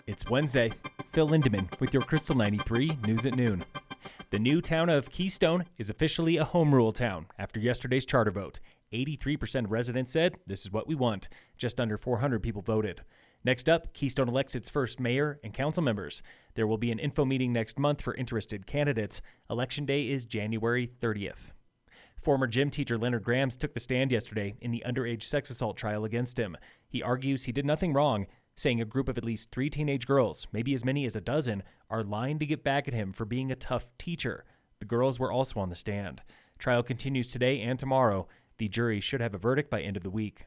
It's Wednesday. Phil Lindemann with your Krystal 93 News at Noon. The new town of Keystone is officially a home rule town after yesterday's charter vote. 83% of residents said, "This is what we want." Just under 400 people voted. Next up, Keystone elects its first mayor and council members. There will be an info meeting next month for interested candidates. Election day is January 30th. Former gym teacher Leonard Grams took the stand yesterday in the underage sex assault trial against him. He argues he did nothing wrong, saying a group of at least 3 teenage girls, maybe as many as a dozen, are lying to get back at him for being a tough teacher. The girls were also on the stand. Trial continues today and tomorrow. The jury should have a verdict by end of the week.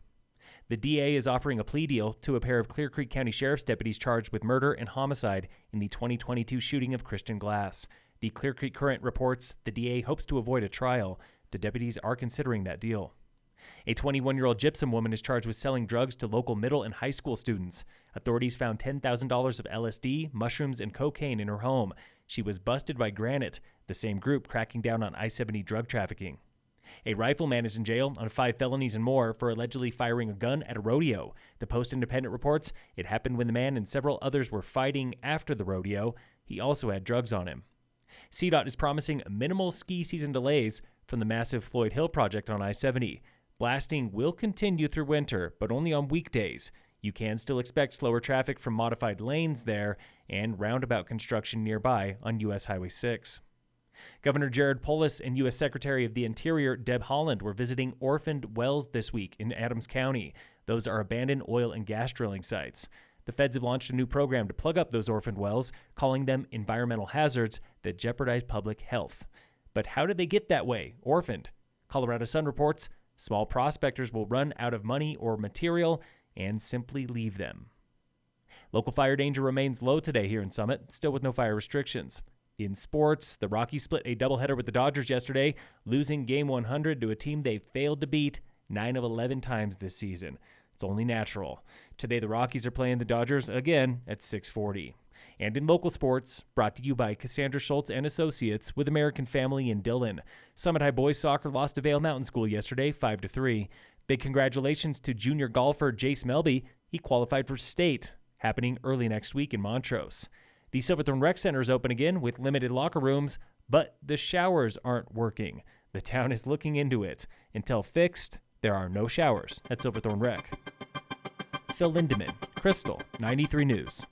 The DA is offering a plea deal to a pair of Clear Creek County Sheriff's deputies charged with murder and homicide in the 2022 shooting of Christian Glass. The Clear Creek Current reports the DA hopes to avoid a trial. The deputies are considering that deal. A 21-year-old Gypsum woman is charged with selling drugs to local middle and high school students. Authorities found $10,000 of LSD, mushrooms, and cocaine in her home. She was busted by Granite, the same group cracking down on I-70 drug trafficking. A rifleman is in jail on 5 felonies and more for allegedly firing a gun at a rodeo. The Post-Independent reports it happened when the man and several others were fighting after the rodeo. He also had drugs on him. CDOT is promising minimal ski season delays from the massive Floyd Hill project on I-70. Blasting will continue through winter, but only on weekdays. You can still expect slower traffic from modified lanes there and roundabout construction nearby on U.S. Highway 6. Governor Jared Polis and U.S. Secretary of the Interior Deb Haaland were visiting orphaned wells this week in Adams County. Those are abandoned oil and gas drilling sites. The feds have launched a new program to plug up those orphaned wells, calling them environmental hazards that jeopardize public health. But how did they get that way, orphaned? Colorado Sun reports small prospectors will run out of money or material and simply leave them. Local fire danger remains low today here in Summit, still with no fire restrictions. In sports, the Rockies split a doubleheader with the Dodgers yesterday, losing Game 100 to a team they failed to beat 9 of 11 times this season. It's only natural. Today, the Rockies are playing the Dodgers again at 6:40. And in local sports, brought to you by Cassandra Schultz and Associates with American Family in Dillon. Summit High boys soccer lost to Vail Mountain School yesterday, 5-3. Big congratulations to junior golfer Jace Melby. He qualified for state, happening early next week in Montrose. The Silverthorne Rec Center is open again with limited locker rooms, but the showers aren't working. The town is looking into it. Until fixed, there are no showers at Silverthorne Rec. Phil Lindemann, Krystal 93 News.